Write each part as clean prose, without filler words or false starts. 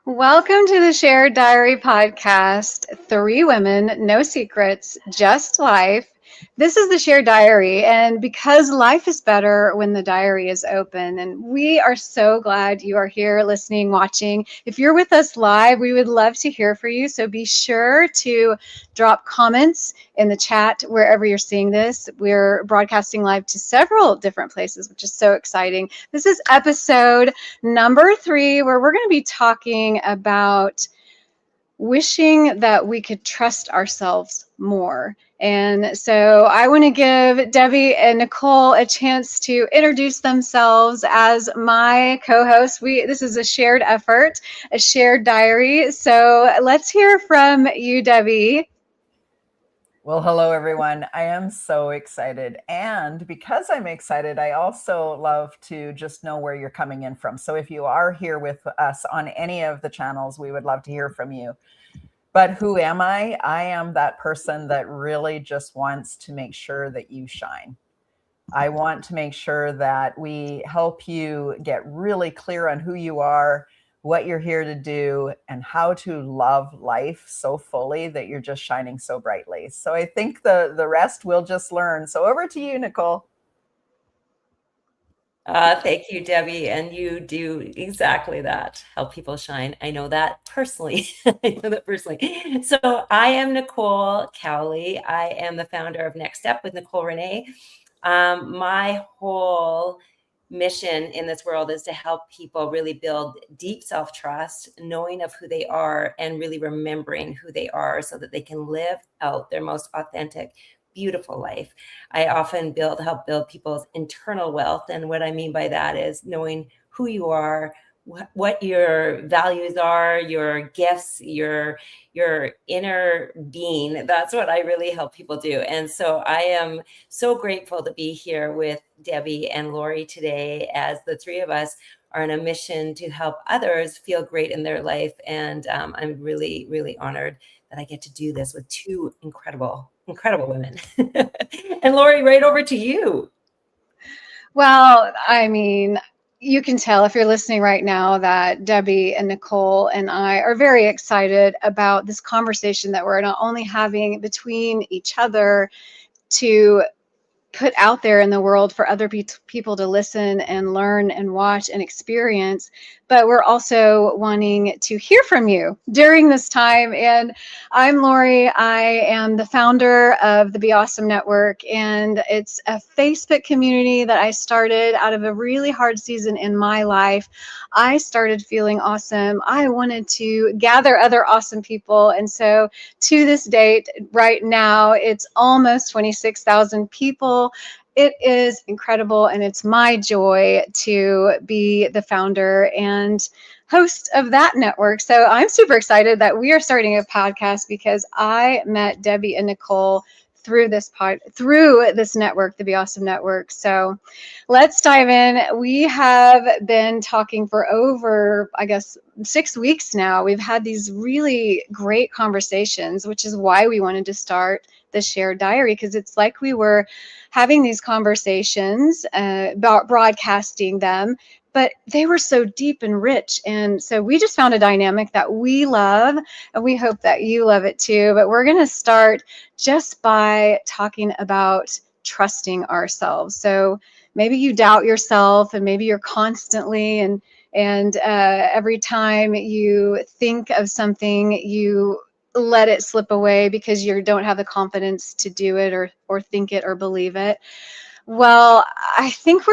Welcome to the Shared Diary podcast. Three women, no secrets, just life. This is the Shared Diary, and because life is better when the diary is open, and we are so glad you are here listening, watching. If you're with us live, we would love to hear from you, so be sure to drop comments in the chat wherever you're seeing this. We're broadcasting live to several different places, which is so exciting. This is episode number 3, where we're going to be talking about wishing that we could trust ourselves more. And so I want to give Debbie and Nicole a chance to introduce themselves as my co-hosts. This is a shared effort, a shared diary. So let's hear from you, Debbie. Well, hello, everyone. I am so excited. And because I'm excited, I also love to just know where you're coming in from. So if you are here with us on any of the channels, we would love to hear from you. But who am I? I am that person that really just wants to make sure that you shine. I want to make sure that we help you get really clear on who you are, what you're here to do, and how to love life so fully that you're just shining so brightly. So I think the rest we'll just learn. So over to you, Nicole. Thank you, Debbie. And you do exactly that, help people shine. I know that personally. So I am Nicole Cowley. I am the founder of Next Step with Nicole Renee. My whole mission in this world is to help people really build deep self-trust, knowing of who they are and really remembering who they are so that they can live out their most authentic, beautiful life. I often help build people's internal wealth. And what I mean by that is knowing who you are, what your values are, your gifts, your inner being. That's what I really help people do. And so I am so grateful to be here with Debbie and Lori today, as the three of us are on a mission to help others feel great in their life. And I'm really, really honored that I get to do this with two incredible women. And Lori, right over to you. Well, I mean, you can tell if you're listening right now that Debbie and Nicole and I are very excited about this conversation that we're not only having between each other to put out there in the world for other people to listen and learn and watch and experience, but we're also wanting to hear from you during this time. And I'm Lori. I am the founder of the Be Awesome Network, and it's a Facebook community that I started out of a really hard season in my life. I started feeling awesome. I wanted to gather other awesome people, and so to this date, right now, it's almost 26,000 people. It is incredible, and it's my joy to be the founder and host of that network. So I'm super excited that we are starting a podcast because I met Debbie and Nicole through this network, the Be Awesome Network. So let's dive in. We have been talking for over, 6 weeks now. We've had these really great conversations, which is why we wanted to start the Shared Diary, because it's like we were having these conversations about broadcasting them, but they were so deep and rich. And so we just found a dynamic that we love, and we hope that you love it too. But we're going to start just by talking about trusting ourselves. So maybe you doubt yourself, and maybe you're constantly and every time you think of something, you let it slip away because you don't have the confidence to do it or think it or believe it. Well, I think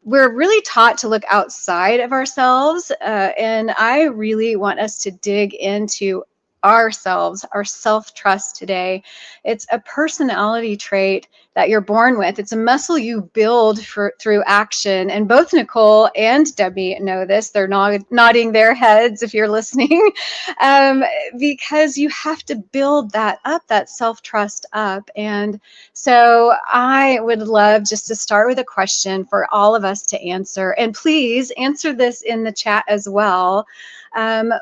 we're really taught to look outside of ourselves, and I really want us to dig into ourselves, our self-trust today. It's a personality trait that you're born with. It's a muscle you build through action. And both Nicole and Debbie know this. They're nodding their heads if you're listening, because you have to build that up, that self-trust up. And so I would love just to start with a question for all of us to answer. And please answer this in the chat as well.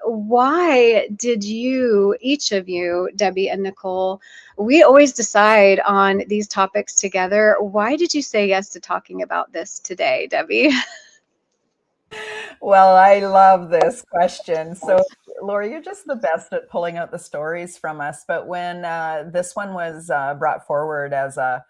Why did you, each of you, Debbie and Nicole, we always decide on these topics together. Why did you say yes to talking about this today, Debbie? Well, I love this question. So, Lori, you're just the best at pulling out the stories from us. But when this one was brought forward as a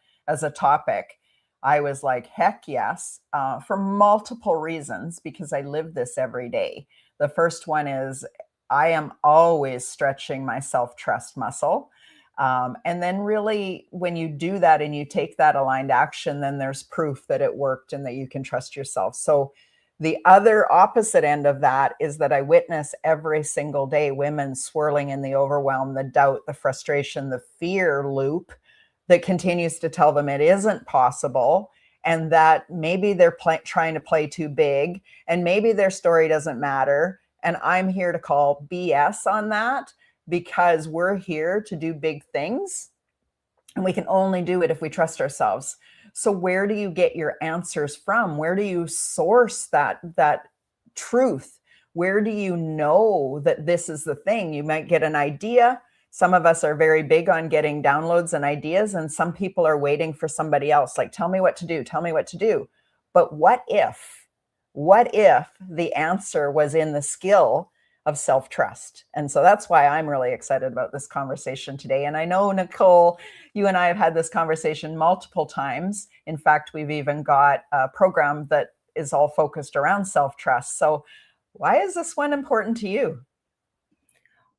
topic, I was like, heck yes, for multiple reasons, because I live this every day. The first one is I am always stretching my self-trust muscle. And then really, when you do that and you take that aligned action, then there's proof that it worked and that you can trust yourself. So the other opposite end of that is that I witness every single day women swirling in the overwhelm, the doubt, the frustration, the fear loop that continues to tell them it isn't possible, and that maybe they're trying to play too big, and maybe their story doesn't matter. And I'm here to call BS on that, because we're here to do big things, and we can only do it if we trust ourselves. So where do you get your answers from? Where do you source that truth? Where do you know that this is the thing? You might get an idea. Some of us are very big on getting downloads and ideas, and some people are waiting for somebody else, like, tell me what to do, tell me what to do. But what if the answer was in the skill of self-trust? And so that's why I'm really excited about this conversation today. And I know, Nicole, you and I have had this conversation multiple times. In fact, we've even got a program that is all focused around self-trust. So why is this one important to you?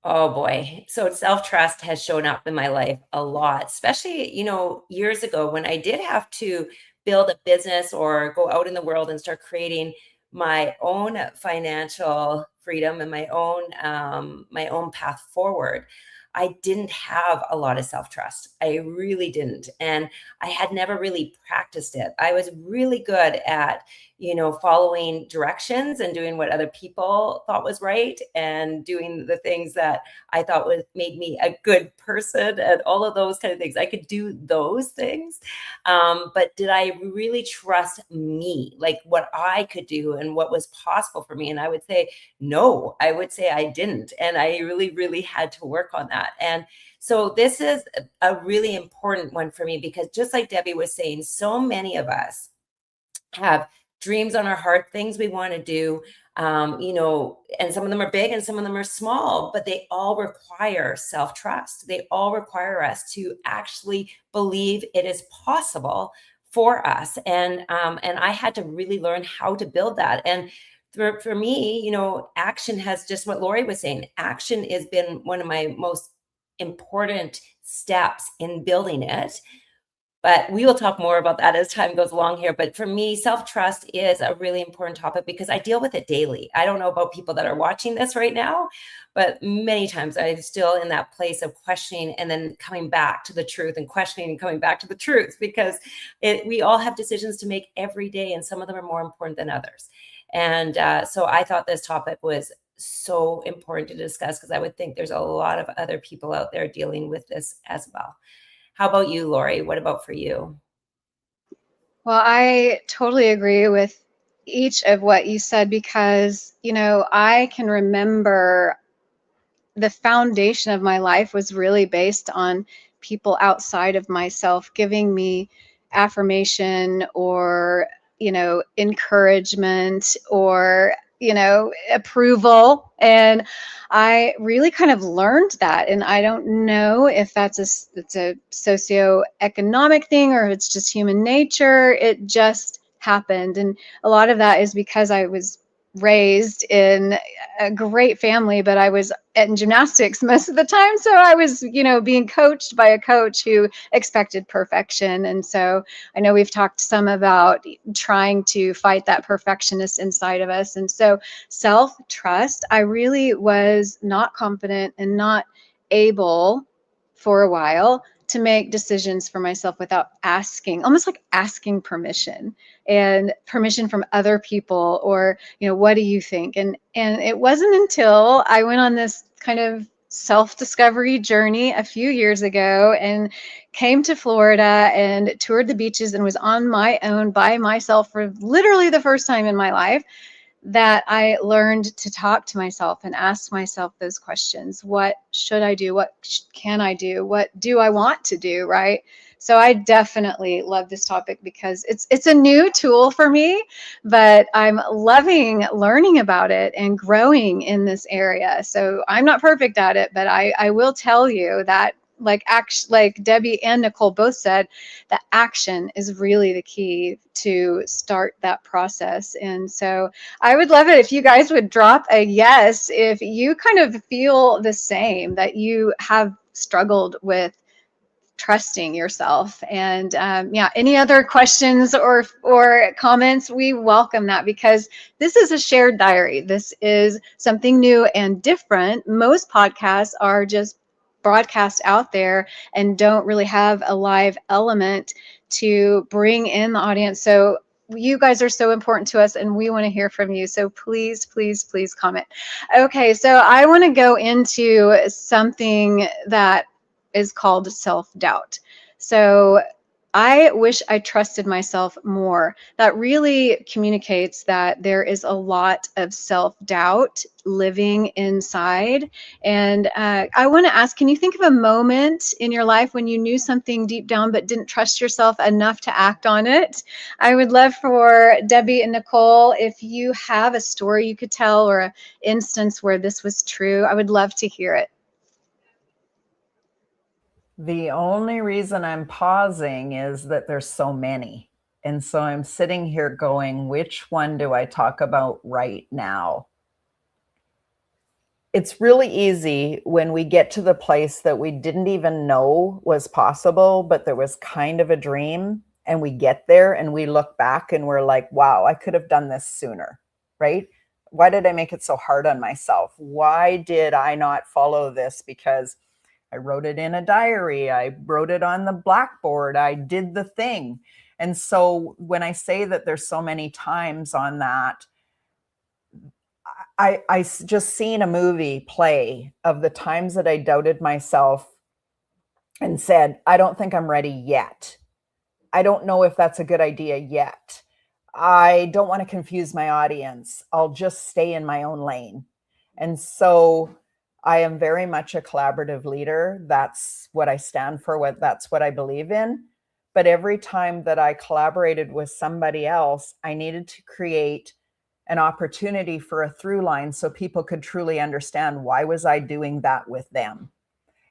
Oh boy. So self-trust has shown up in my life a lot, especially, years ago when I did have to build a business or go out in the world and start creating my own financial freedom and my own path forward. I didn't have a lot of self-trust. I really didn't. And I had never really practiced it. I was really good at, following directions and doing what other people thought was right and doing the things that I thought made me a good person and all of those kind of things. I could do those things. But did I really trust me, like what I could do and what was possible for me? And I would say, no, I would say I didn't. And I really, really had to work on that. And so this is a really important one for me, because just like Debbie was saying, so many of us have dreams on our heart, things we want to do, and some of them are big and some of them are small, but they all require self-trust. They all require us to actually believe it is possible for us. And I had to really learn how to build that. And for me, action has, just what Lori was saying, action has been one of my most important steps in building it. But we will talk more about that as time goes along here. But for me, self-trust is a really important topic because I deal with it daily. I don't know about people that are watching this right now, but many times I'm still in that place of questioning and then coming back to the truth, and questioning and coming back to the truth, because we all have decisions to make every day, and some of them are more important than others. And so I thought this topic was so important to discuss, because I would think there's a lot of other people out there dealing with this as well. How about you, Lori? What about for you? Well, I totally agree with each of what you said, because, I can remember the foundation of my life was really based on people outside of myself giving me affirmation or, encouragement or, approval. And I really kind of learned that. And I don't know if it's a socioeconomic thing or it's just human nature. It just happened. And a lot of that is because I was raised in a great family, but I was in gymnastics most of the time. So I was, being coached by a coach who expected perfection. And so I know we've talked some about trying to fight that perfectionist inside of us. And so self-trust, I really was not confident and not able for a while to make decisions for myself without almost like asking permission from other people, or, what do you think? And it wasn't until I went on this kind of self-discovery journey a few years ago and came to Florida and toured the beaches and was on my own by myself for literally the first time in my life, that I learned to talk to myself and ask myself those questions. What should I do? What can I do? What do I want to do? Right. So I definitely love this topic because it's a new tool for me, but I'm loving learning about it and growing in this area. So I'm not perfect at it, but I will tell you that like Debbie and Nicole both said, the action is really the key to start that process. And so I would love it if you guys would drop a yes if you kind of feel the same, that you have struggled with trusting yourself. And yeah, any other questions or comments, we welcome that, because this is a shared diary. This is something new and different. Most podcasts are just broadcast out there and don't really have a live element to bring in the audience. So you guys are so important to us and we want to hear from you. So please, please, please comment. Okay, so I want to go into something that is called self-doubt. So I wish I trusted myself more. That really communicates that there is a lot of self-doubt living inside. And I want to ask, can you think of a moment in your life when you knew something deep down but didn't trust yourself enough to act on it? I would love for Debbie and Nicole, if you have a story you could tell or an instance where this was true, I would love to hear it. The only reason I'm pausing is that there's so many. And so I'm sitting here going, which one do I talk about right now? It's really easy when we get to the place that we didn't even know was possible, but there was kind of a dream, and we get there and we look back and we're like, wow, I could have done this sooner, right? Why did I make it so hard on myself? Why did I not follow this? Because I wrote it in a diary. I wrote it on the blackboard. I did the thing. And so when I say that there's so many times on that, I just seen a movie play of the times that I doubted myself and said, I don't think I'm ready yet. I don't know if that's a good idea yet. I don't want to confuse my audience. I'll just stay in my own lane. And so I am very much a collaborative leader. That's what I stand for. That's what I believe in. But every time that I collaborated with somebody else, I needed to create an opportunity for a through line so people could truly understand, why was I doing that with them?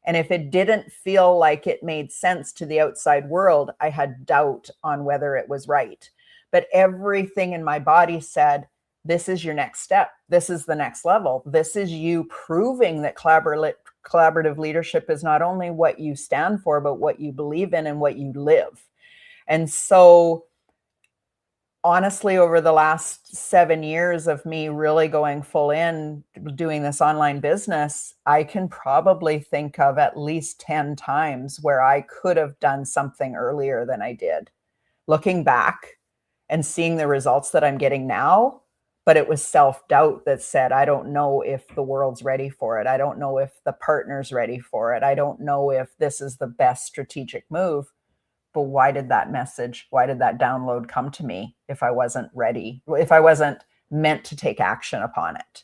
And if it didn't feel like it made sense to the outside world, I had doubt on whether it was right. But everything in my body said, this is your next step. This is the next level. This is you proving that collaborative leadership is not only what you stand for, but what you believe in and what you live. And so honestly, over the last 7 years of me really going full in doing this online business, I can probably think of at least 10 times where I could have done something earlier than I did. Looking back and seeing the results that I'm getting now, but it was self-doubt that said, I don't know if the world's ready for it. I don't know if the partner's ready for it. I don't know if this is the best strategic move. But why did that download come to me if I wasn't ready, if I wasn't meant to take action upon it?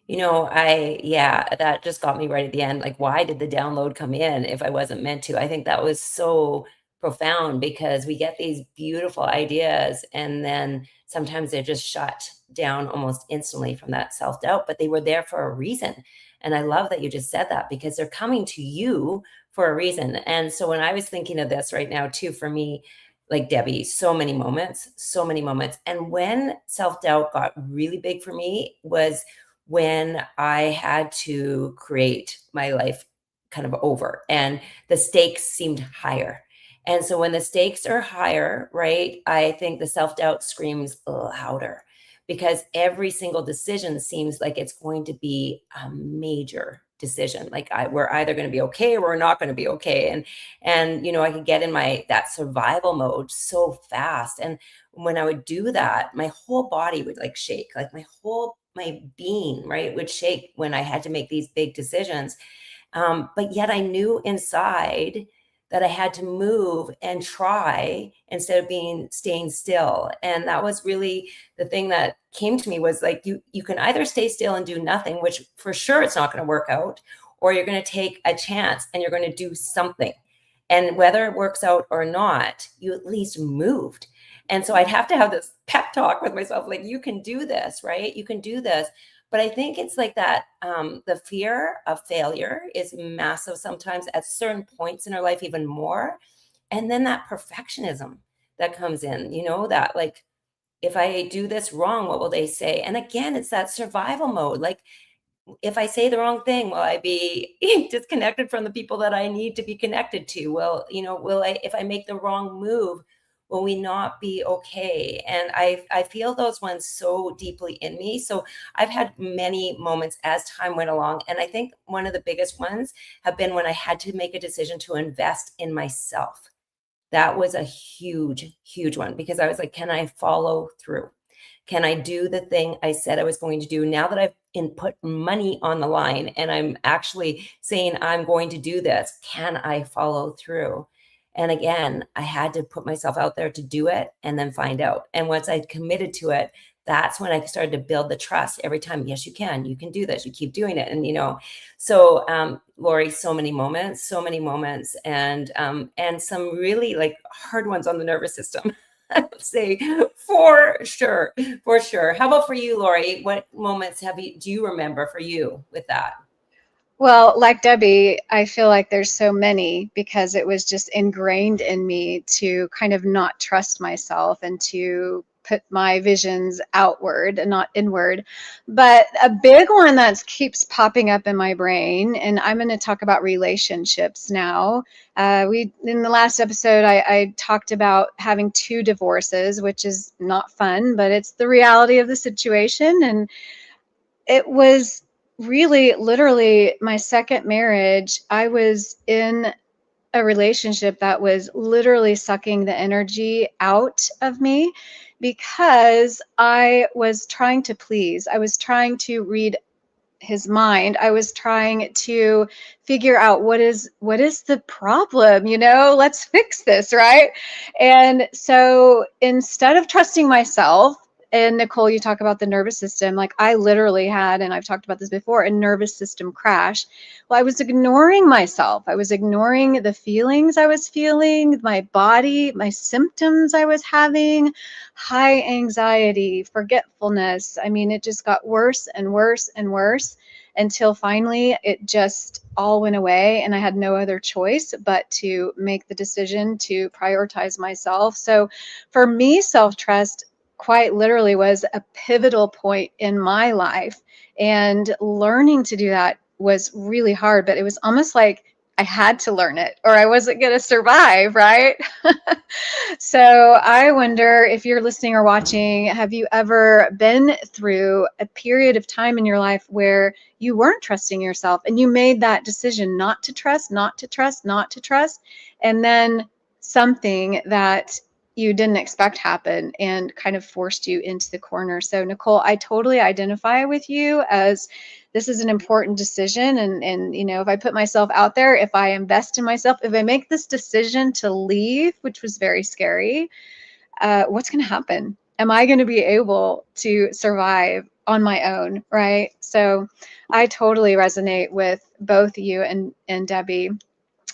That just got me right at the end. Like, why did the download come in if I wasn't meant to? I think that was so profound, because we get these beautiful ideas and then sometimes they're just shut down almost instantly from that self-doubt, but they were there for a reason. And I love that you just said that, because they're coming to you for a reason. And so when I was thinking of this right now too, for me, like Debbie, so many moments. And when self-doubt got really big for me was when I had to create my life kind of over and the stakes seemed higher. And so when the stakes are higher, right, I think the self-doubt screams louder, because every single decision seems like it's going to be a major decision. Like we're either going to be okay or we're not going to be okay. And I could get in that survival mode so fast. And when I would do that, my whole body would like shake, like my being, right, would shake when I had to make these big decisions. But yet I knew inside that I had to move and try instead of staying still. And that was really the thing that came to me, was like, you can either stay still and do nothing, which for sure it's not going to work out, or you're going to take a chance and you're going to do something. And whether it works out or not, you at least moved. And so I'd have to have this pep talk with myself, like, you can do this, right? You can do this. But I think it's like that, the fear of failure is massive sometimes at certain points in our life, even more. And then that perfectionism that comes in, that like, if I do this wrong, what will they say? And again, it's that survival mode. Like, if I say the wrong thing, will I be disconnected from the people that I need to be connected to? Well, if I make the wrong move, will we not be okay? And I feel those ones so deeply in me. So I've had many moments as time went along. And I think one of the biggest ones have been when I had to make a decision to invest in myself. That was a huge, huge one, because I was like, can I follow through? Can I do the thing I said I was going to do? Now that I've put money on the line and I'm actually saying I'm going to do this, can I follow through? And again, I had to put myself out there to do it and then find out. And once I committed to it, that's when I started to build the trust every time. Yes, you can do this. You keep doing it. And, so Lori, so many moments, and some really like hard ones on the nervous system. I would say for sure. How about for you, Lori? What moments do you remember for you with that? Well, like Debbie, I feel like there's so many, because it was just ingrained in me to kind of not trust myself and to put my visions outward and not inward. But a big one that keeps popping up in my brain, and I'm going to talk about relationships now. In the last episode, I talked about having 2 divorces, which is not fun, but it's the reality of the situation. And it was really literally my second marriage. I was in a relationship that was literally sucking the energy out of me, because I was trying to please. I was trying to read his mind. I was trying to figure out what is the problem, let's fix this, right? And so instead of trusting myself, and Nicole, you talk about the nervous system, like I literally had, and I've talked about this before, a nervous system crash. Well, I was ignoring myself. I was ignoring the feelings I was feeling, my body, my symptoms I was having, high anxiety, forgetfulness. I mean, it just got worse and worse and worse, until finally it just all went away, and I had no other choice but to make the decision to prioritize myself. So for me, self-trust quite literally was a pivotal point in my life, and learning to do that was really hard, but it was almost like I had to learn it or I wasn't going to survive, right? So I wonder, if you're listening or watching, have you ever been through a period of time in your life where you weren't trusting yourself and you made that decision not to trust, and then something that you didn't expect happen and kind of forced you into the corner? So Nicole, I totally identify with you, as this is an important decision. And if I put myself out there, if I invest in myself, if I make this decision to leave, which was very scary, what's going to happen? Am I going to be able to survive on my own, right? So I totally resonate with both you and Debbie.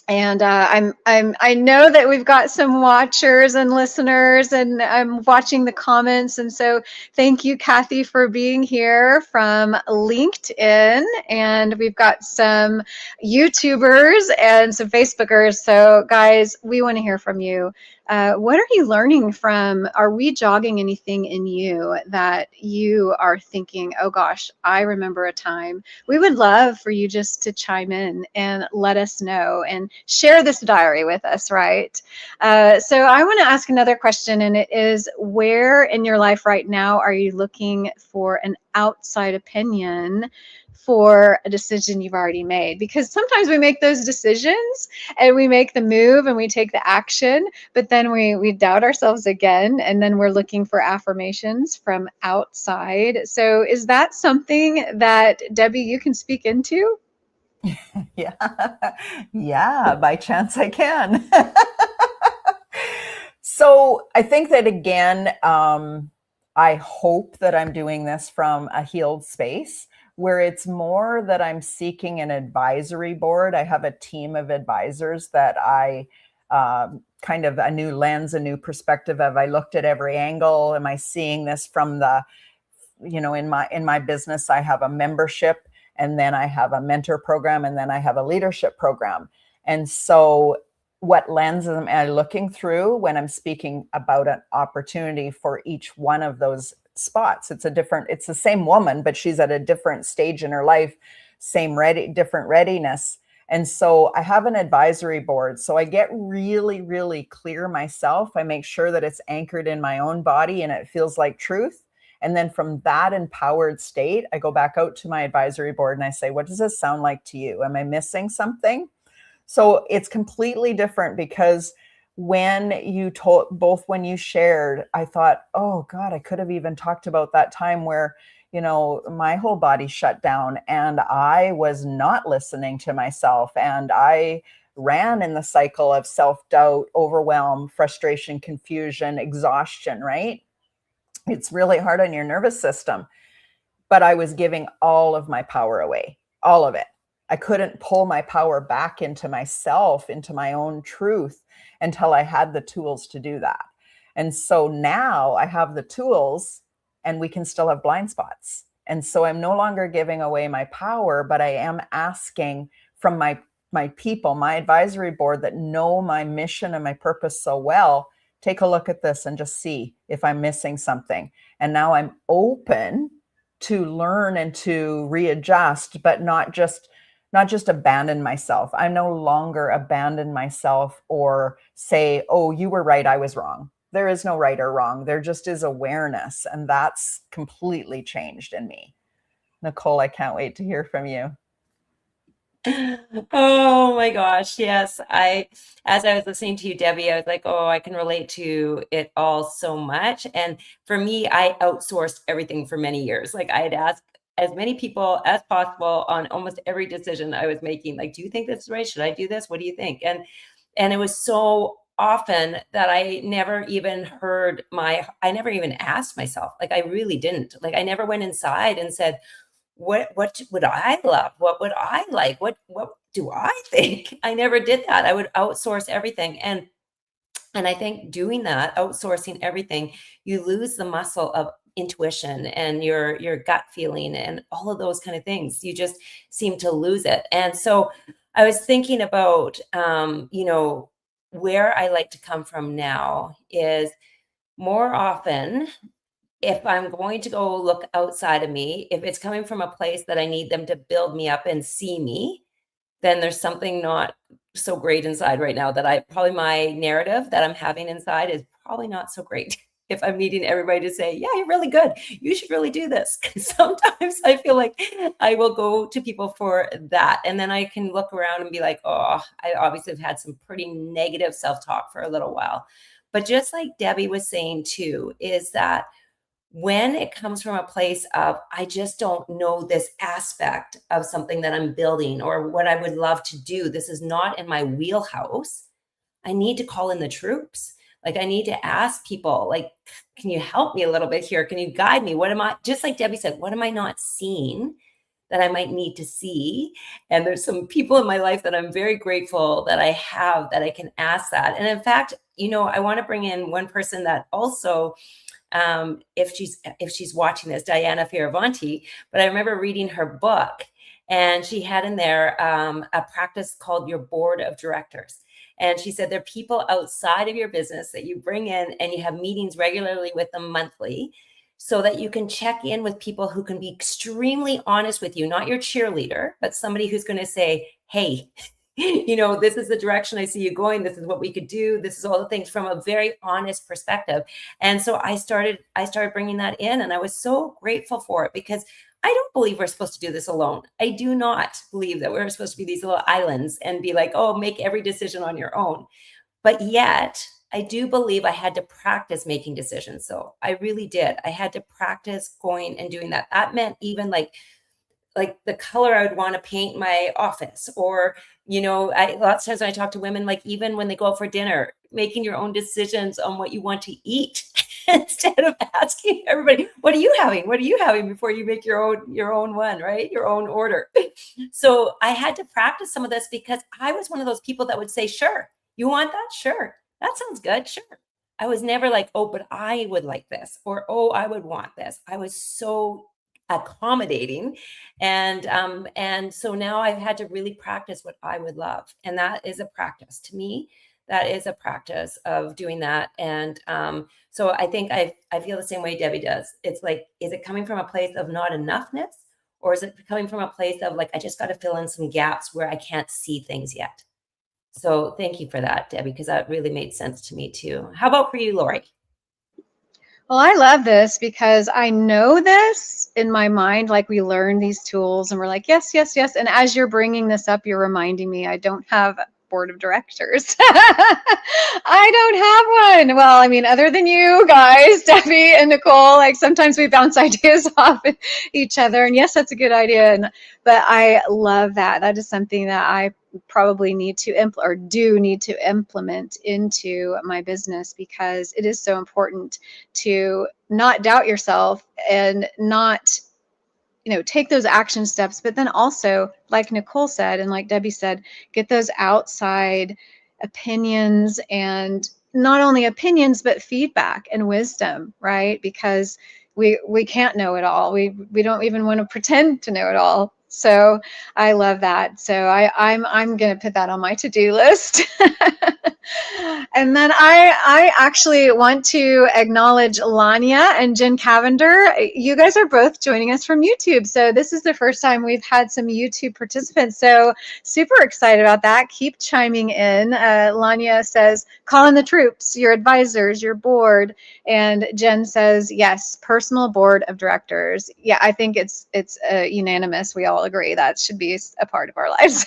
And I know that we've got some watchers and listeners, and I'm watching the comments. And so thank you, Kathy, for being here from LinkedIn. And we've got some YouTubers and some Facebookers. So guys, we want to hear from you. What are you learning from? Are we jogging anything in you that you are thinking, oh gosh, I remember a time? We would love for you just to chime in and let us know and share this diary with us, right? So I want to ask another question, and it is, where in your life right now are you looking for an outside opinion for a decision you've already made? Because sometimes we make those decisions and we make the move and we take the action, but then we doubt ourselves again, and then we're looking for affirmations from outside. So is that something that, Debbie, you can speak into? Yeah. Yeah, by chance I can. So I think that again, I hope that I'm doing this from a healed space where it's more that I'm seeking an advisory board. I have a team of advisors that I kind of a new lens, a new perspective. Have I looked at every angle? Am I seeing this from the, in my business, I have a membership, and then I have a mentor program, and then I have a leadership program. And so what lens am I looking through when I'm speaking about an opportunity for each one of those spots? It's the same woman, but she's at a different stage in her life, different readiness. And so I have an advisory board. So I get really, really clear myself. I make sure that it's anchored in my own body and it feels like truth. And then from that empowered state, I go back out to my advisory board and I say, what does this sound like to you? Am I missing something? So it's completely different because when you shared, I thought, oh God, I could have even talked about that time where, my whole body shut down and I was not listening to myself. And I ran in the cycle of self-doubt, overwhelm, frustration, confusion, exhaustion, right? It's really hard on your nervous system. But I was giving all of my power away, all of it. I couldn't pull my power back into myself, into my own truth until I had the tools to do that. And so now I have the tools and we can still have blind spots. And so I'm no longer giving away my power, but I am asking from my people, my advisory board that know my mission and my purpose so well, take a look at this and just see if I'm missing something. And now I'm open to learn and to readjust, but not just abandon myself. I no longer abandon myself or say, oh, you were right, I was wrong. There is no right or wrong. There just is awareness. And that's completely changed in me. Nicole, I can't wait to hear from you. Oh my gosh, yes. As I was listening to you, Debbie, I was like, oh, I can relate to it all so much. And for me, I outsourced everything for many years. Like I had asked as many people as possible on almost every decision I was making. Like, do you think this is right? Should I do this? What do you think? And it was so often that I never even I never even asked myself. Like I really didn't. Like I never went inside and said, what would I love? What would I like? What do I think? I never did that. I would outsource everything. And I think doing that, outsourcing everything, you lose the muscle of intuition and your gut feeling and all of those kind of things. You just seem to lose it. And so I was thinking about where I like to come from now is more often if I'm going to go look outside of me, if it's coming from a place that I need them to build me up and see me, then there's something not so great inside right now probably my narrative that I'm having inside is probably not so great. If I'm needing everybody to say, yeah, you're really good, you should really do this. Sometimes I feel like I will go to people for that. And then I can look around and be like, oh, I obviously have had some pretty negative self-talk for a little while. But just like Debbie was saying too, is that when it comes from a place of, I just don't know this aspect of something that I'm building or what I would love to do, this is not in my wheelhouse, I need to call in the troops. Like I need to ask people, like, can you help me a little bit here? Can you guide me? Just like Debbie said, what am I not seeing that I might need to see? And there's some people in my life that I'm very grateful that I have that I can ask that. And in fact, I want to bring in one person that also, if she's watching this, Diana Fioravanti, but I remember reading her book and she had in there a practice called your board of directors. And she said there are people outside of your business that you bring in and you have meetings regularly with them monthly so that you can check in with people who can be extremely honest with you, not your cheerleader, but somebody who's going to say, hey, this is the direction I see you going. This is what we could do. This is all the things from a very honest perspective. And so I started bringing that in, and I was so grateful for it because I don't believe we're supposed to do this alone. I do not believe that we're supposed to be these little islands and be like, oh, make every decision on your own. But yet I do believe I had to practice making decisions. So I really did. I had to practice going and doing that. That meant even like like the color I would want to paint my office, or, lots of times when I talk to women, like even when they go out for dinner, making your own decisions on what you want to eat instead of asking everybody, what are you having? What are you having before you make your own one, right? Your own order. So I had to practice some of this because I was one of those people that would say, sure, you want that? Sure. That sounds good. Sure. I was never like, oh, but I would like this, or, oh, I would want this. I was so accommodating. And so now I've had to really practice what I would love. And that is a practice to me. That is a practice of doing that. And so I think I feel the same way Debbie does. It's like, is it coming from a place of not enoughness? Or is it coming from a place of like, I just got to fill in some gaps where I can't see things yet? So thank you for that, Debbie, because that really made sense to me too. How about for you, Lori? Well, I love this because I know this in my mind, like we learn these tools and we're like, yes, yes, yes. And as you're bringing this up, you're reminding me I don't have a board of directors. I don't have one. Well, I mean, other than you guys, Debbie and Nicole, like sometimes we bounce ideas off each other. And yes, that's a good idea. But I love that. That is something that I probably need to implement into my business, because it is so important to not doubt yourself and not, take those action steps, but then also, like Nicole said, and like Debbie said, get those outside opinions, and not only opinions, but feedback and wisdom, right? Because we can't know it all. We don't even want to pretend to know it all. So I love that. So I'm going to put that on my to-do list. And then I actually want to acknowledge Lania and Jen Cavender. You guys are both joining us from YouTube. So this is the first time we've had some YouTube participants. So super excited about that. Keep chiming in. Lania says, call in the troops, your advisors, your board. And Jen says, yes, personal board of directors. Yeah, I think it's unanimous. We all agree that should be a part of our lives.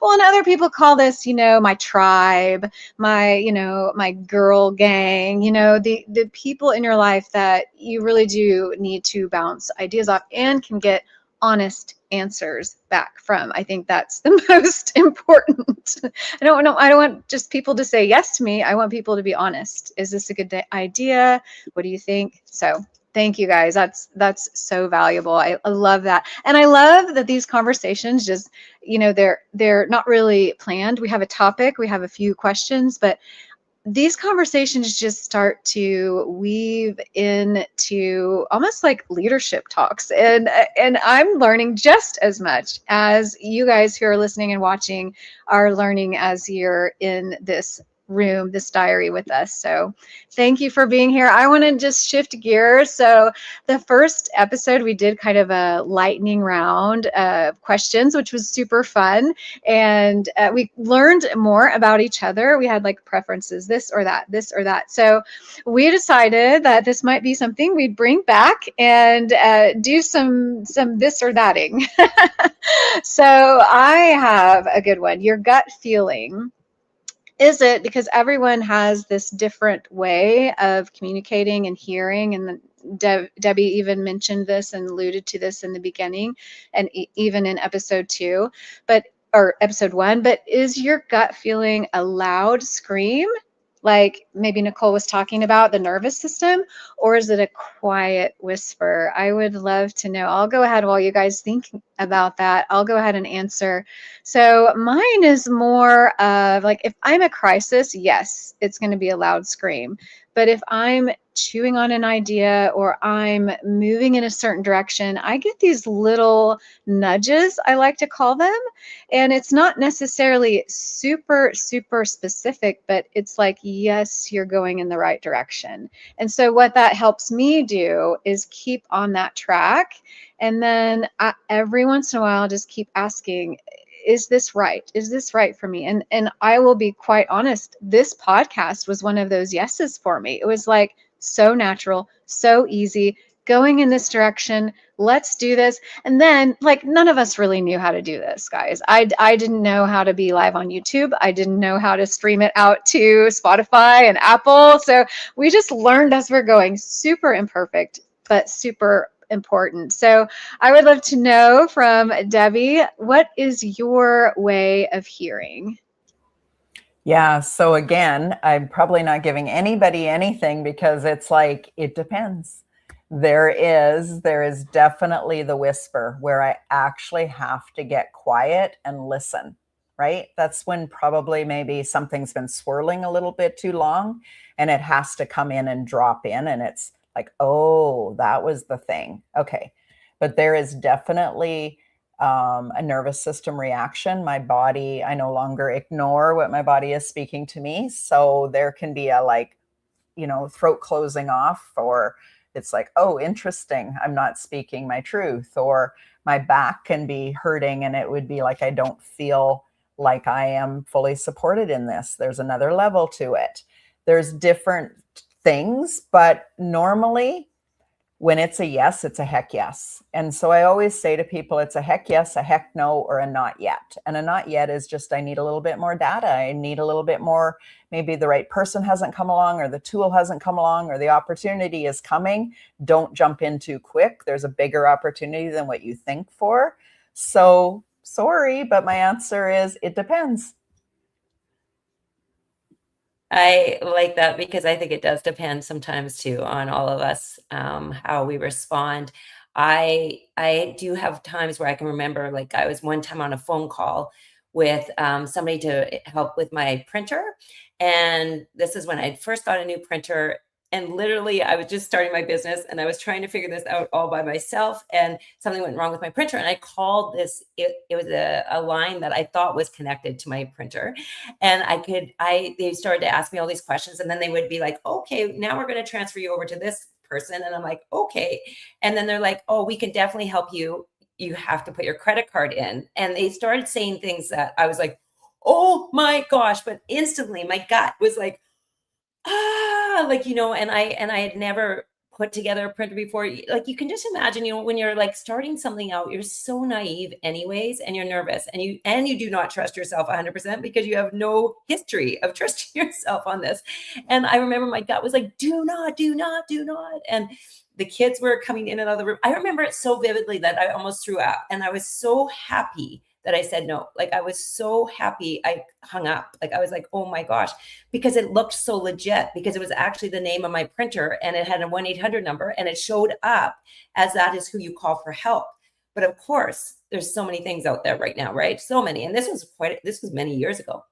Well, and other people call this, my tribe, my girl gang, the people in your life that you really do need to bounce ideas off and can get honest answers back from. I think that's the most important. I don't want just people to say yes to me. I want people to be honest. Is this a good idea? What do you think? So thank you guys. That's so valuable. I love that. And I love that these conversations just, they're not really planned. We have a topic, we have a few questions, but these conversations just start to weave into almost like leadership talks. And I'm learning just as much as you guys who are listening and watching are learning as you're in this room, this diary with us. So thank you for being here. I want to just shift gears. So the first episode, we did kind of a lightning round of questions, which was super fun. And we learned more about each other. We had like preferences, this or that, this or that. So we decided that this might be something we'd bring back and do some this or thatting. So I have a good one. Your gut feeling. Is it because everyone has this different way of communicating and hearing? And Debbie even mentioned this and alluded to this in the beginning, and even in episode 1. But is your gut feeling a loud scream, like maybe Nicole was talking about, the nervous system, or is it a quiet whisper? I would love to know. I'll go ahead while you guys think about that. I'll go ahead and answer. So mine is more of like, if I'm a crisis, yes, it's going to be a loud scream. But if I'm chewing on an idea or I'm moving in a certain direction, I get these little nudges, I like to call them. And it's not necessarily super, super specific, but it's like, yes, you're going in the right direction. And so what that helps me do is keep on that track. And then every once in a while, just keep asking, is this right? Is this right for me? And I will be quite honest, this podcast was one of those yeses for me. It was like so natural, so easy, going in this direction. Let's do this. And then like none of us really knew how to do this, guys. I didn't know how to be live on YouTube. I didn't know how to stream it out to Spotify and Apple. So we just learned as we're going. Super imperfect, but super important. So I would love to know from Debbie, what is your way of hearing? Yeah. So again, I'm probably not giving anybody anything because it's like, it depends. There is definitely the whisper where I actually have to get quiet and listen, right? That's when probably maybe something's been swirling a little bit too long and it has to come in and drop in. And it's like, oh, that was the thing. Okay. But there is definitely a nervous system reaction. My body, I no longer ignore what my body is speaking to me. So there can be a throat closing off, or it's like, oh, interesting, I'm not speaking my truth, or my back can be hurting and it would be like, I don't feel like I am fully supported in this. There's another level to it. There's different things, but normally when it's a yes, it's a heck yes. And so I always say to people, it's a heck yes, a heck no, or a not yet. And a not yet is just, I need a little bit more data. I need a little bit more, maybe the right person hasn't come along, or the tool hasn't come along, or the opportunity is coming. Don't jump in too quick. There's a bigger opportunity than what you think for. So sorry, but my answer is, it depends. I like that because I think it does depend sometimes too on all of us, how we respond. I do have times where I can remember, like I was one time on a phone call with somebody to help with my printer. And this is when I first got a new printer. And literally, I was just starting my business and I was trying to figure this out all by myself. And something went wrong with my printer. And I called this, it was a line that I thought was connected to my printer. And they started to ask me all these questions. And then they would be like, okay, now we're going to transfer you over to this person. And I'm like, okay. And then they're like, oh, we can definitely help you. You have to put your credit card in. And they started saying things that I was like, oh my gosh. But instantly my gut was like, and I had never put together a printer before. Like, you can just imagine, when you're like starting something out, you're so naive anyways, and you're nervous, and you do not trust yourself 100% because you have no history of trusting yourself on this. And I remember my gut was like, do not. And the kids were coming in and out of the room. I remember it so vividly that I almost threw up, and I was so happy that I said no. Like, I was so happy I hung up. Like, I was like, oh my gosh, because it looked so legit, because it was actually the name of my printer and it had a 1-800 number and it showed up as that is who you call for help. But of course, there's so many things out there right now, right? So many. And this was many years ago.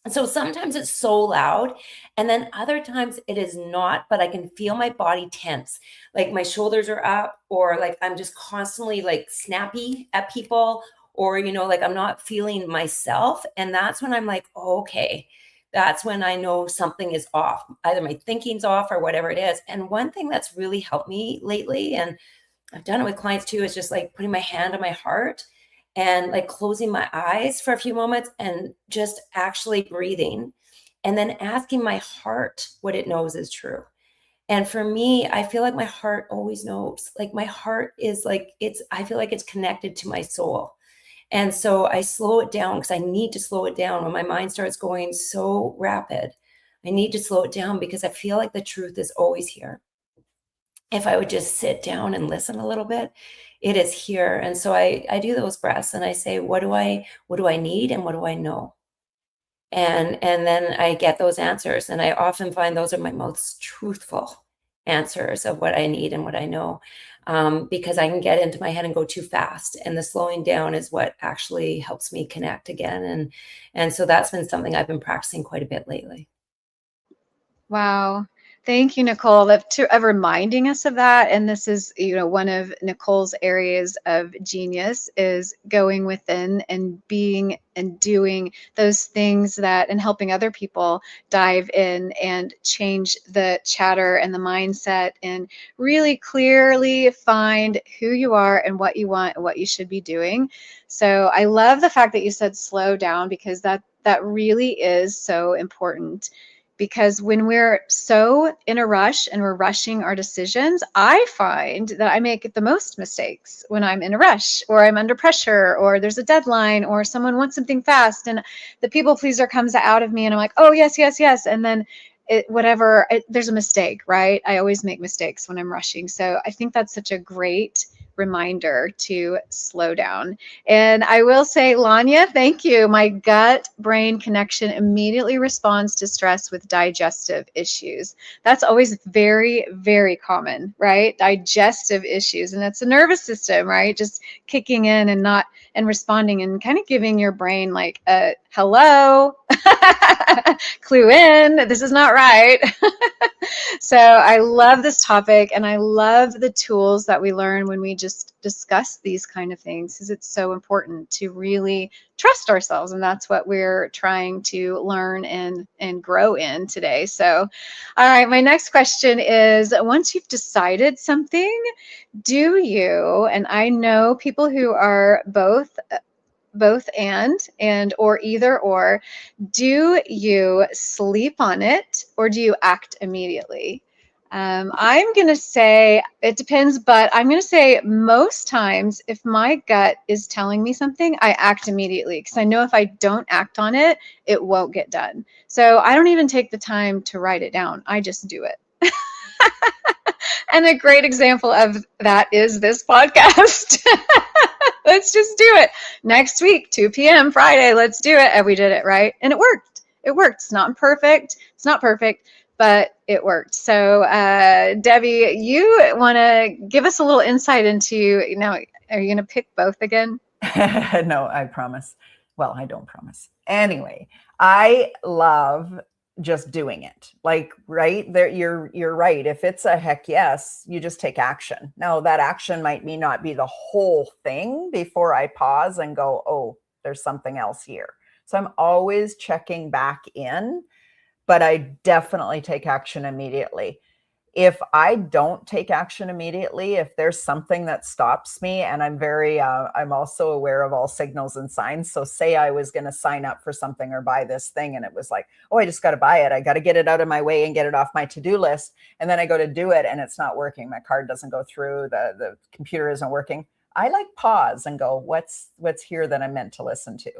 And so sometimes it's so loud, and then other times it is not, but I can feel my body tense. Like my shoulders are up, or like I'm just constantly like snappy at people, or, like I'm not feeling myself. And that's when I'm like, oh, okay, that's when I know something is off. Either my thinking's off or whatever it is. And one thing that's really helped me lately, and I've done it with clients too, is just like putting my hand on my heart and like closing my eyes for a few moments and just actually breathing, and then asking my heart what it knows is true. And for me, I feel like my heart always knows. Like, my heart is like, I feel like it's connected to my soul. And so I slow it down, because I need to slow it down when my mind starts going so rapid. I need to slow it down because I feel like the truth is always here. If I would just sit down and listen a little bit, it is here. And so I do those breaths and I say, what do I need and what do I know? And then I get those answers. And I often find those are my most truthful answers of what I need and what I know, because I can get into my head and go too fast. And the slowing down is what actually helps me connect again. And so that's been something I've been practicing quite a bit lately. Wow. Thank you, Nicole, of reminding us of that. And this is, one of Nicole's areas of genius, is going within and being and doing those things and helping other people dive in and change the chatter and the mindset and really clearly find who you are and what you want and what you should be doing. So I love the fact that you said slow down, because that really is so important. Because when we're so in a rush and we're rushing our decisions, I find that I make the most mistakes when I'm in a rush, or I'm under pressure, or there's a deadline, or someone wants something fast and the people pleaser comes out of me and I'm like, oh, yes, yes, yes. And then there's a mistake, right? I always make mistakes when I'm rushing. So I think that's such a great reminder to slow down. And I will say, Lanya, thank you. My gut brain connection immediately responds to stress with digestive issues. That's always very, very common, right? Digestive issues. And that's the nervous system, right? Just kicking in and responding and kind of giving your brain like a hello, clue in, this is not right. So I love this topic, and I love the tools that we learn when we just discuss these kind of things, because it's so important to really trust ourselves, and that's what we're trying to learn and grow in today. So, all right, my next question is, once you've decided something, do you, and I know people who are both and or either or, do you sleep on it or do you act immediately? I'm going to say it depends, but I'm going to say most times if my gut is telling me something, I act immediately, because I know if I don't act on it, it won't get done. So I don't even take the time to write it down. I just do it. And a great example of that is this podcast. Let's just do it. Next week, 2 p.m. Friday, let's do it. And we did it, right? And it worked. It worked. It's not perfect. It's not perfect, but it worked. So, Debbie, you want to give us a little insight into, are you going to pick both again? No, I promise. Well, I don't promise. Anyway, I love just doing it. Like, right there, you're right. If it's a heck yes, you just take action. Now that action might not be the whole thing before I pause and go, oh, there's something else here. So I'm always checking back in, but I definitely take action immediately. If I don't take action immediately, if there's something that stops me, and I'm also aware of all signals and signs. So say I was going to sign up for something or buy this thing, and it was like, oh, I just got to buy it. I got to get it out of my way and get it off my to-do list. And then I go to do it and it's not working. My card doesn't go through, the computer isn't working. I like pause and go, what's here that I'm meant to listen to?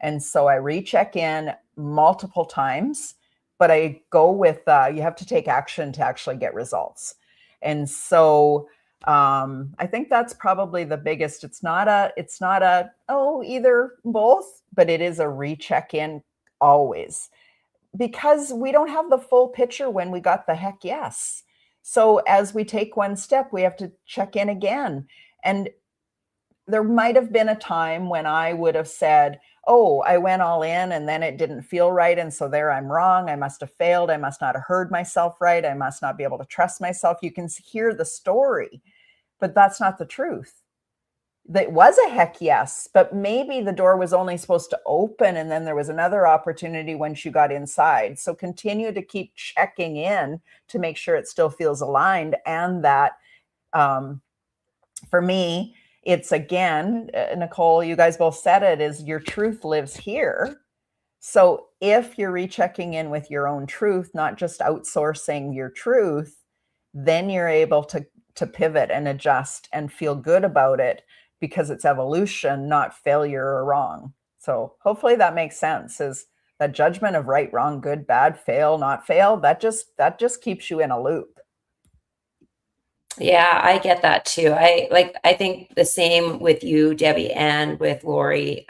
And so I recheck in multiple times. But I go with, you have to take action to actually get results. And so I think that's probably the biggest. It's not a, oh, either both, but it is a recheck in always, because we don't have the full picture when we got the heck yes. So as we take one step, we have to check in again. And there might have been a time when I would have said, oh, I went all in and then it didn't feel right. And so there I'm wrong. I must have failed. I must not have heard myself right. I must not be able to trust myself. You can hear the story, but that's not the truth. That was a heck yes, but maybe the door was only supposed to open and then there was another opportunity once you got inside. So continue to keep checking in to make sure it still feels aligned. And that for me, it's again, Nicole, you guys both said it, is your truth lives here. So if you're rechecking in with your own truth, not just outsourcing your truth, then you're able to pivot and adjust and feel good about it, because it's evolution, not failure or wrong. So hopefully that makes sense. Is that judgment of right, wrong, good, bad, fail, not fail, that just keeps you in a loop. Yeah, I get that too. I think the same with you, Debbie, and with Lori.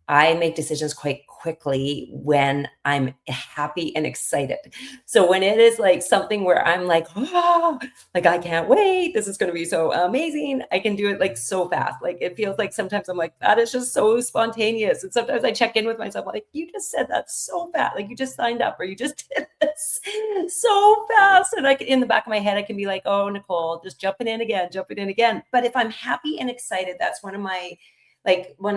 I make decisions quite quickly when I'm happy and excited. So when it is like something where I'm like, oh, like I can't wait, this is going to be so amazing, I can do it like so fast. Like it feels like sometimes I'm like, that is just so spontaneous. And sometimes I check in with myself, like, you just said that so fast, like you just signed up or you just did this so fast. And in the back of my head, I can be like, oh, Nicole, just jumping in again. But if I'm happy and excited, that's one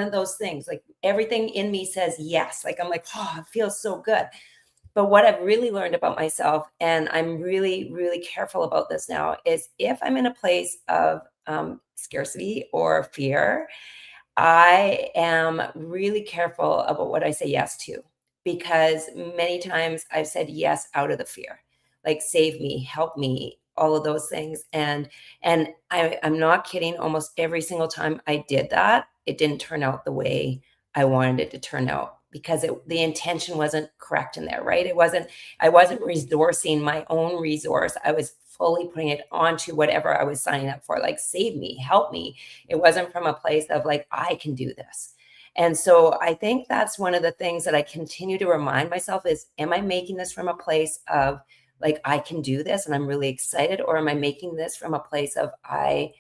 of those things, like everything in me says yes. Like I'm like, oh, it feels so good. But what I've really learned about myself, and I'm really, really careful about this now, is if I'm in a place of scarcity or fear, I am really careful about what I say yes to, because many times I've said yes out of the fear, like save me, help me, all of those things. And I'm not kidding. Almost every single time I did that, it didn't turn out the way I wanted it to turn out. because the intention wasn't correct in there, right? I wasn't resourcing my own resource. I was fully putting it onto whatever I was signing up for, like, save me, help me. It wasn't from a place of like, I can do this. And so I think that's one of the things that I continue to remind myself is, am I making this from a place of like, I can do this and I'm really excited? Or am I making this from a place of I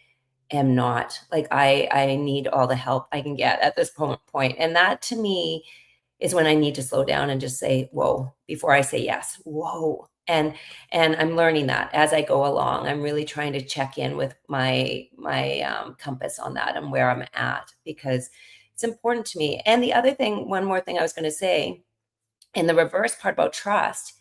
am not, like, I need all the help I can get at this point. And that to me is when I need to slow down and just say, whoa, before I say yes, whoa. And I'm learning that as I go along. I'm really trying to check in with my compass on that and where I'm at, because it's important to me. And the other thing, one more thing I was going to say, in the reverse part about trust,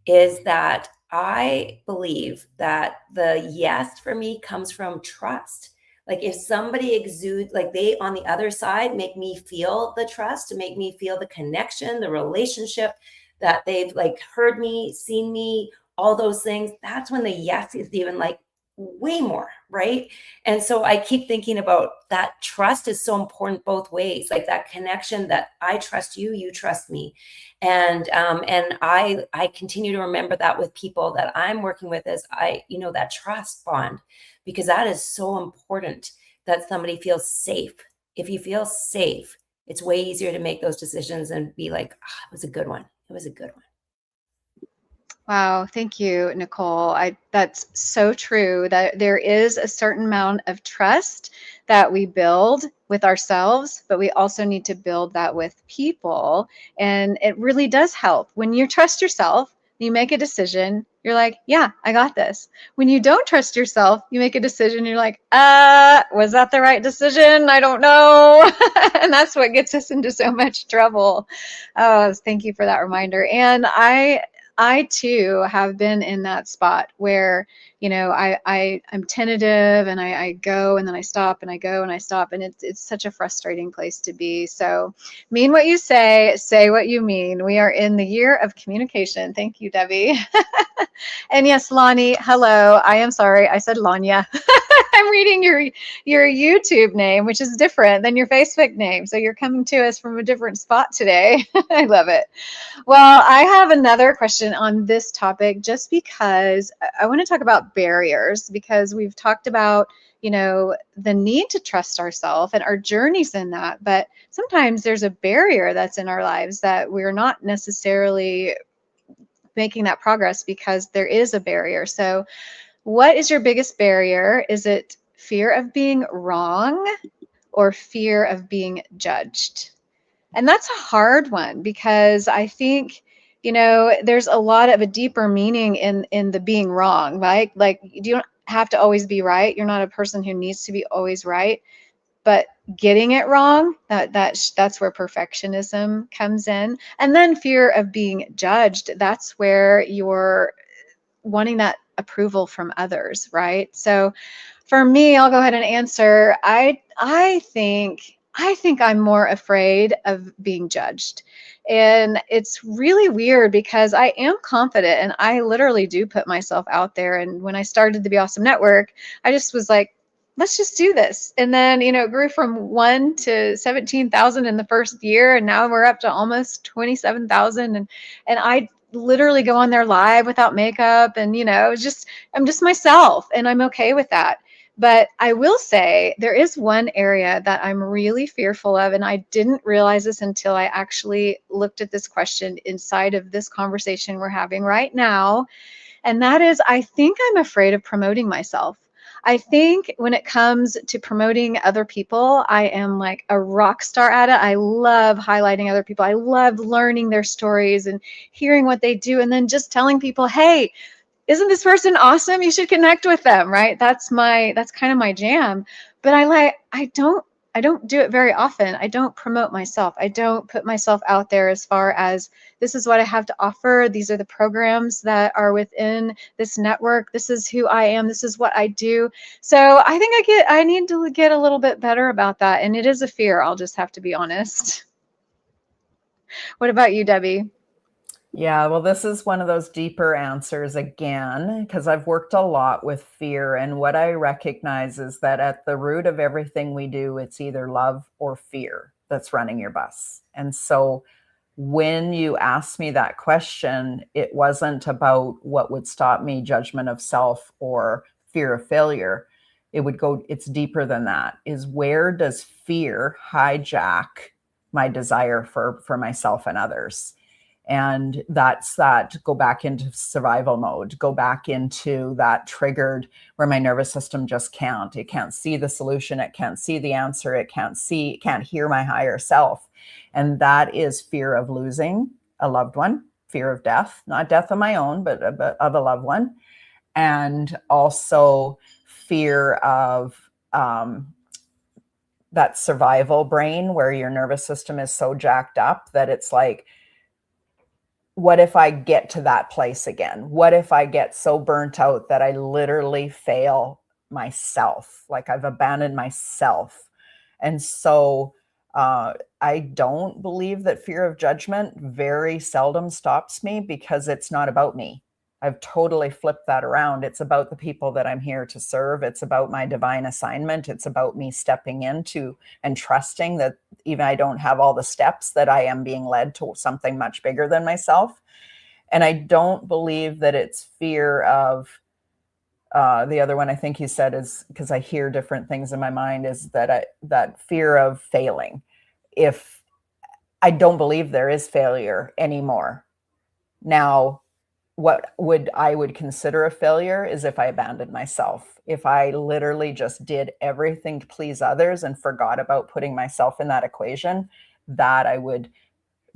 is that I believe that the yes for me comes from trust. Like, if somebody exudes, like, they on the other side make me feel the trust, to make me feel the connection, the relationship, that they've like heard me, seen me, all those things, that's when the yes is even like way more, right? And so I keep thinking about that trust is so important both ways, like that connection, that I trust you, you trust me. And I continue to remember that with people that I'm working with, as that trust bond, because that is so important, that somebody feels safe. If you feel safe, it's way easier to make those decisions and be like, it was a good one. It was a good one. Wow, thank you, Nicole. That's so true, that there is a certain amount of trust that we build with ourselves, but we also need to build that with people. And it really does help. When you trust yourself, you make a decision, you're like, yeah, I got this. When you don't trust yourself, you make a decision, you're like, was that the right decision? I don't know. And that's what gets us into so much trouble. Oh, thank you for that reminder. And I too have been in that spot where, I'm tentative, and I go and then I stop, and I go and I stop, and it's such a frustrating place to be. So mean what you say what you mean. We are in the year of communication. Thank you, Debbie. And yes, Lonnie, hello. I am sorry, I said Lanya. I'm reading your YouTube name, which is different than your Facebook name. So you're coming to us from a different spot today. I love it. Well, I have another question on this topic, just because I want to talk about barriers, because we've talked about, the need to trust ourselves and our journeys in that. But sometimes there's a barrier that's in our lives that we're not necessarily making that progress because there is a barrier. So what is your biggest barrier? Is it fear of being wrong or fear of being judged? And that's a hard one, because I think, there's a lot of a deeper meaning in the being wrong, right? Like, you don't have to always be right. You're not a person who needs to be always right. But getting it wrong, that's where perfectionism comes in. And then fear of being judged, that's where you're wanting that approval from others, right? So for me, I'll go ahead and answer. I think I'm more afraid of being judged. And it's really weird, because I am confident and I literally do put myself out there. And when I started the Be Awesome Network, I just was like, let's just do this. And then, it grew from 1 to 17,000 in the first year. And now we're up to almost 27,000. And I literally go on there live without makeup. And, I'm just myself, and I'm okay with that. But I will say there is one area that I'm really fearful of, and I didn't realize this until I actually looked at this question inside of this conversation we're having right now. And that is, I think I'm afraid of promoting myself. I think when it comes to promoting other people, I am like a rock star at it. I love highlighting other people. I love learning their stories and hearing what they do, and then just telling people, hey, isn't this person awesome? You should connect with them, right? That's kind of my jam. But I don't do it very often. I don't promote myself. I don't put myself out there as far as, this is what I have to offer. These are the programs that are within this network. This is who I am. This is what I do. So I think I need to get a little bit better about that. And it is a fear. I'll just have to be honest. What about you, Debbie? Yeah, well, this is one of those deeper answers again, because I've worked a lot with fear. And what I recognize is that at the root of everything we do, it's either love or fear that's running your bus. And so when you asked me that question, it wasn't about what would stop me, judgment of self or fear of failure. It would go, it's deeper than that, is where does fear hijack my desire for myself and others? And that's that, go back into survival mode, go back into that triggered where my nervous system just can't. It can't see the solution. It can't see the answer. It can't hear my higher self. And that is fear of losing a loved one, fear of death, not death of my own, but of a loved one. And also fear of that survival brain where your nervous system is so jacked up that it's like, what if I get to that place again? What if I get so burnt out that I literally fail myself? Like I've abandoned myself. And so I don't believe that fear of judgment very seldom stops me because it's not about me. I've totally flipped that around. It's about the people that I'm here to serve. It's about my divine assignment. It's about me stepping into and trusting that even I don't have all the steps, that I am being led to something much bigger than myself. And I don't believe that it's fear of the other one I think you said is, because I hear different things in my mind, is that fear of failing. If I don't believe there is failure anymore. Now, what I would consider a failure is if I abandoned myself. If I literally just did everything to please others and forgot about putting myself in that equation, that I would.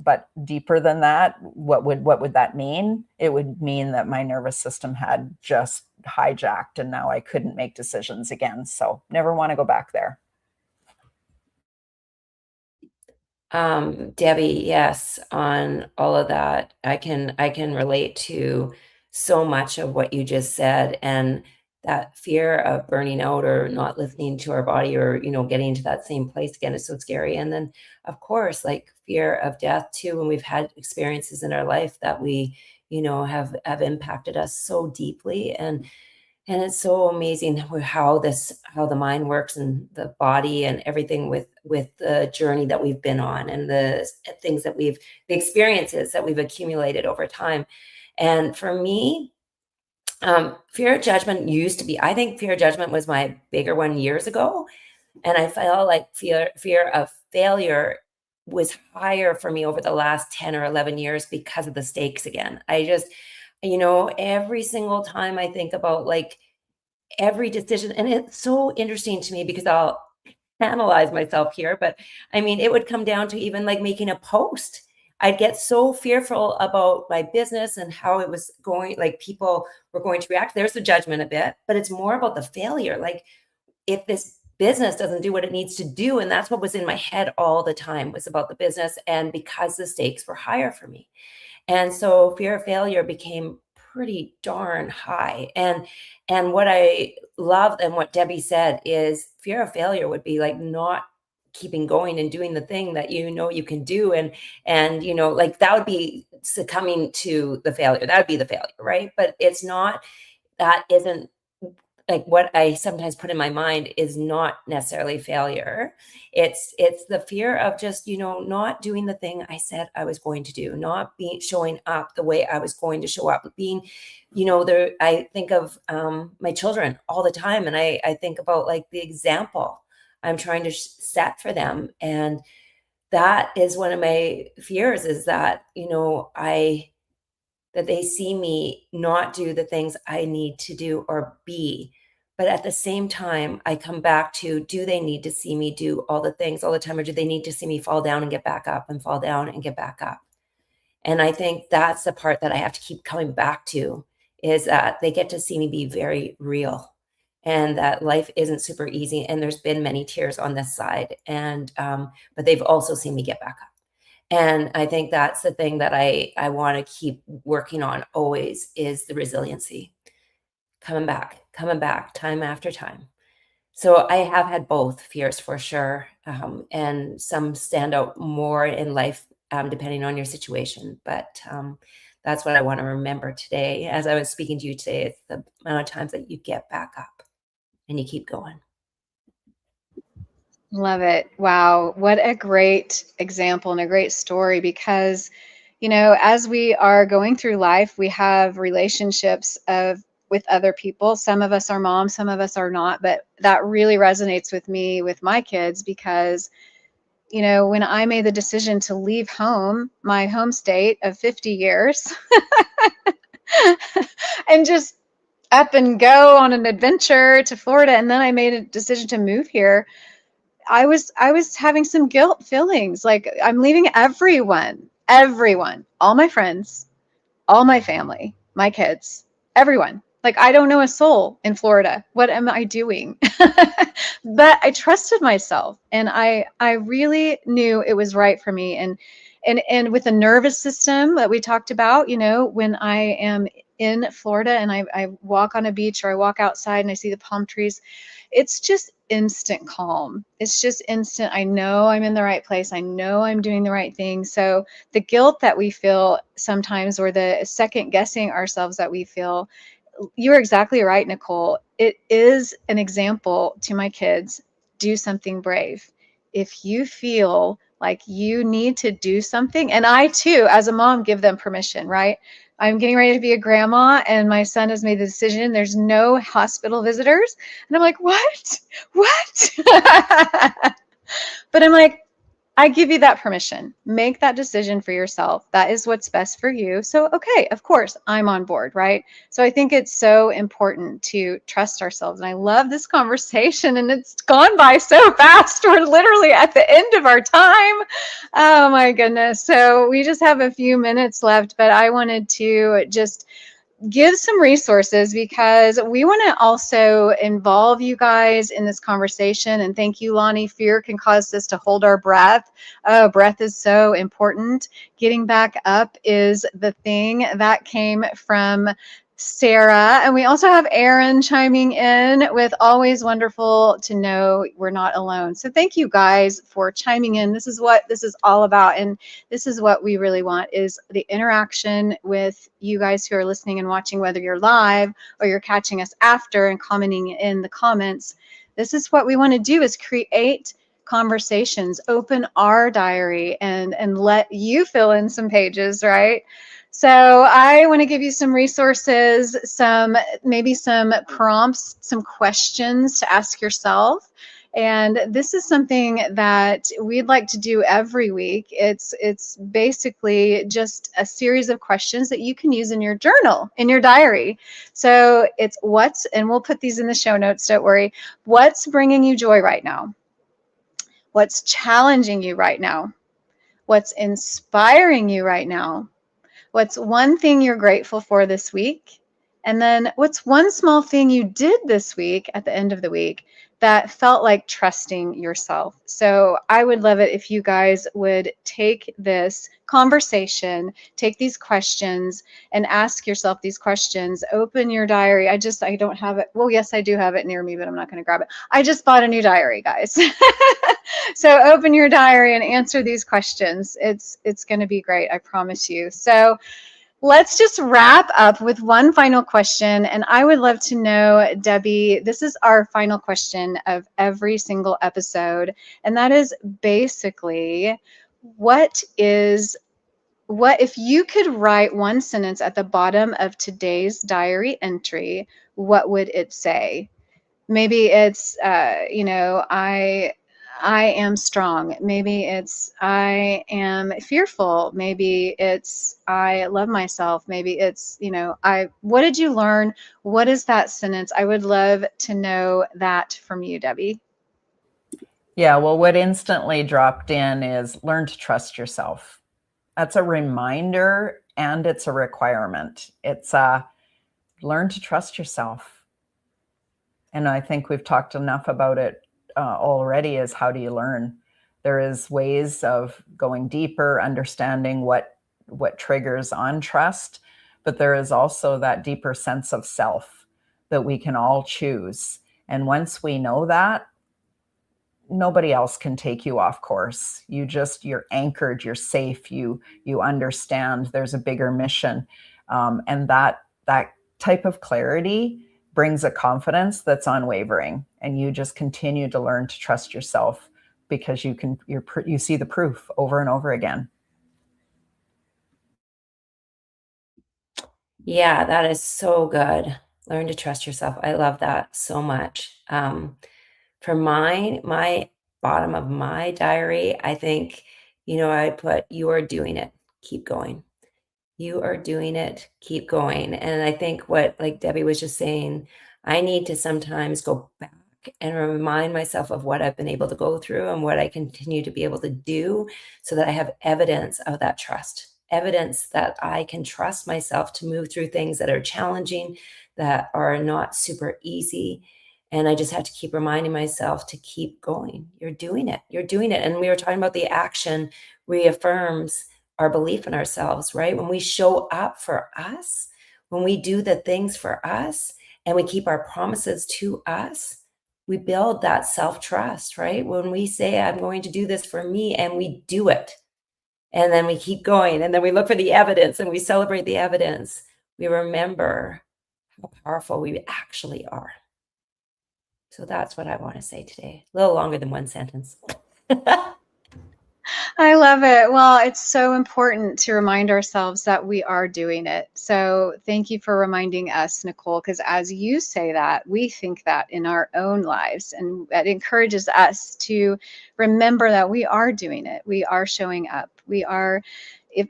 But deeper than that, what would that mean? It would mean that my nervous system had just hijacked and now I couldn't make decisions again. So never want to go back there. Debbie, yes, on all of that. I can relate to so much of what you just said, and that fear of burning out or not listening to our body, or getting to that same place again is so scary. And then of course, like fear of death too, when we've had experiences in our life that we have impacted us so deeply. And it's so amazing how the mind works and the body and everything with the journey that we've been on, and the things that the experiences that we've accumulated over time. And for me, fear of judgment used to be, I think fear of judgment was my bigger one years ago. And I felt like fear of failure was higher for me over the last 10 or 11 years because of the stakes again. I just, every single time I think about like every decision, and it's so interesting to me because I'll analyze myself here, but I mean, it would come down to even like making a post. I'd get so fearful about my business and how it was going, like people were going to react. There's the judgment a bit, but it's more about the failure. Like if this business doesn't do what it needs to do, and that's what was in my head all the time, was about the business, and because the stakes were higher for me. And so fear of failure became pretty darn high. And what I loved and what Debbie said is fear of failure would be like not keeping going and doing the thing that you can do, and like that would be succumbing to the failure. That would be the failure, right? But it's not, that isn't, like what I sometimes put in my mind is not necessarily failure. It's the fear of just, not doing the thing I said I was going to do, not showing up the way I was going to show up, being, there. I think of my children all the time, and I think about like the example I'm trying to set for them. And that is one of my fears, is that, that they see me not do the things I need to do or be. But at the same time, I come back to, do they need to see me do all the things all the time, or do they need to see me fall down and get back up and fall down and get back up? And I think that's the part that I have to keep coming back to, is that they get to see me be very real, and that life isn't super easy. And there's been many tears on this side, and but they've also seen me get back up. And I think that's the thing that I want to keep working on always, is the resiliency, coming back time after time. So I have had both fears for sure. And some stand out more in life, depending on your situation. But that's what I want to remember today. As I was speaking to you today, it's the amount of times that you get back up and you keep going. Love it. Wow. What a great example and a great story because, as we are going through life, we have relationships with other people. Some of us are moms, some of us are not, but that really resonates with me with my kids because, when I made the decision to leave home, my home state of 50 years, and just up and go on an adventure to Florida, and then I made a decision to move here. I was having some guilt feelings like I'm leaving everyone, all my friends, all my family, my kids, everyone. Like I don't know a soul in Florida. What am I doing? But I trusted myself and I really knew it was right for me. And with the nervous system that we talked about, when I am in Florida and I walk on a beach or I walk outside and I see the palm trees, it's just instant calm. It's just instant. I know I'm in the right place. I know I'm doing the right thing. So the guilt that we feel sometimes, or the second guessing ourselves that we feel, you're exactly right, Nicole. It is an example to my kids. Do something brave. If you feel like you need to do something, and I too, as a mom, give them permission, right? I'm getting ready to be a grandma, and my son has made the decision. There's no hospital visitors. And I'm like, what? What? But I'm like, I give you that permission. Make that decision for yourself. That is what's best for you. So, okay, of course, I'm on board, right? So, I think it's so important to trust ourselves. And I love this conversation, and it's gone by so fast. We're literally at the end of our time. Oh, my goodness. So, we just have a few minutes left, but I wanted to just give some resources because we want to also involve you guys in this conversation. And thank you, Lonnie. Fear can cause us to hold our breath. Oh, breath is so important. Getting back up is the thing that came from Sarah. And we also have Aaron chiming in with always wonderful to know we're not alone. So thank you guys for chiming in. This is what this is all about. And this is what we really want, is the interaction with you guys who are listening and watching, whether you're live or you're catching us after and commenting in the comments. This is what we want to do, is create conversations, open our diary and let you fill in some pages, right? So I want to give you some resources, maybe some prompts, some questions to ask yourself. And this is something that we'd like to do every week. It's basically just a series of questions that you can use in your journal, in your diary. So it's and we'll put these in the show notes, don't worry. What's bringing you joy right now? What's challenging you right now? What's inspiring you right now? What's one thing you're grateful for this week? And then what's one small thing you did this week at the end of the week that felt like trusting yourself? So I would love it if you guys would take this conversation, take these questions and ask yourself these questions. Open your diary. I don't have it. Well, yes, I do have it near me, but I'm not going to grab it. I just bought a new diary, guys. So open your diary and answer these questions. It's going to be great. I promise you. So let's just wrap up with one final question. And I would love to know, Debbie, this is our final question of every single episode. And that is basically, what if you could write one sentence at the bottom of today's diary entry, what would it say? Maybe it's, I am strong. Maybe it's I am fearful. Maybe it's I love myself. Maybe it's, what did you learn? What is that sentence? I would love to know that from you, Debbie. Yeah, well, what instantly dropped in is learn to trust yourself. That's a reminder and it's a requirement. It's learn to trust yourself. And I think we've talked enough about it already, is how do you learn? There is ways of going deeper, understanding what triggers on trust, but there is also that deeper sense of self that we can all choose. And once we know that, nobody else can take you off course. You're anchored, you're safe, you understand there's a bigger mission. And that type of clarity brings a confidence that's unwavering, and you just continue to learn to trust yourself because you see the proof over and over again. Yeah, that is so good. Learn to trust yourself. I love that so much. For my bottom of my diary, I think, I put, you are doing it. Keep going. You are doing it. Keep going. And I think what, like Debbie was just saying, I need to sometimes go back and remind myself of what I've been able to go through and what I continue to be able to do so that I have evidence of that trust, evidence that I can trust myself to move through things that are challenging, that are not super easy. And I just have to keep reminding myself to keep going. You're doing it. You're doing it. And we were talking about the action reaffirms our belief in ourselves, right? When we show up for us, when we do the things for us and we keep our promises to us, we build that self-trust, right? When we say, I'm going to do this for me, and we do it, and then we keep going, and then we look for the evidence and we celebrate the evidence, we remember how powerful we actually are. So that's what I want to say today. A little longer than one sentence. I love it. Well, it's so important to remind ourselves that we are doing it. So thank you for reminding us, Nicole, because as you say that, we think that in our own lives, and that encourages us to remember that we are doing it. We are showing up. We are,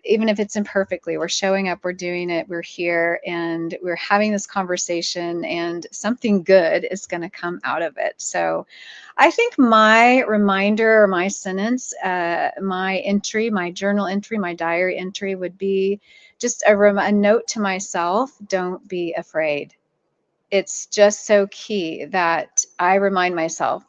even if it's imperfectly, we're showing up, we're doing it, we're here, and we're having this conversation, and something good is going to come out of it. So I think my reminder, or my sentence, my entry, my journal entry, my diary entry would be just a note to myself: don't be afraid. It's just so key that I remind myself,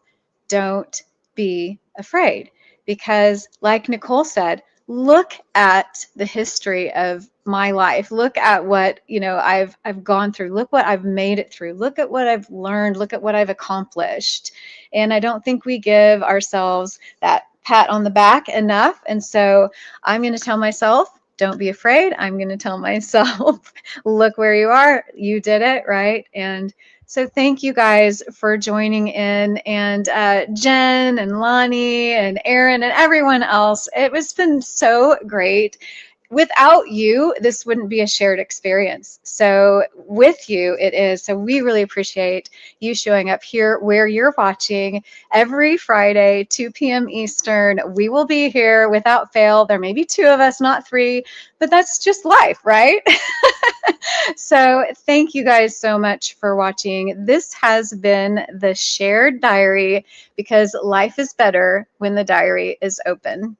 don't be afraid. Because like Nicole said, look at the history of my life. Look at what, I've gone through. Look what I've made it through. Look at what I've learned. Look at what I've accomplished. And I don't think we give ourselves that pat on the back enough. And so I'm going to tell myself, don't be afraid. I'm going to tell myself, look where you are. You did it, right? And so thank you guys for joining in, and Jen and Lonnie and Aaron and everyone else. It has been so great. Without you, this wouldn't be a shared experience. So with you, it is. So we really appreciate you showing up here where you're watching every Friday, 2 p.m. Eastern. We will be here without fail. There may be 2 of us, not 3, but that's just life, right? So thank you guys so much for watching. This has been the Shared Diary, because life is better when the diary is open.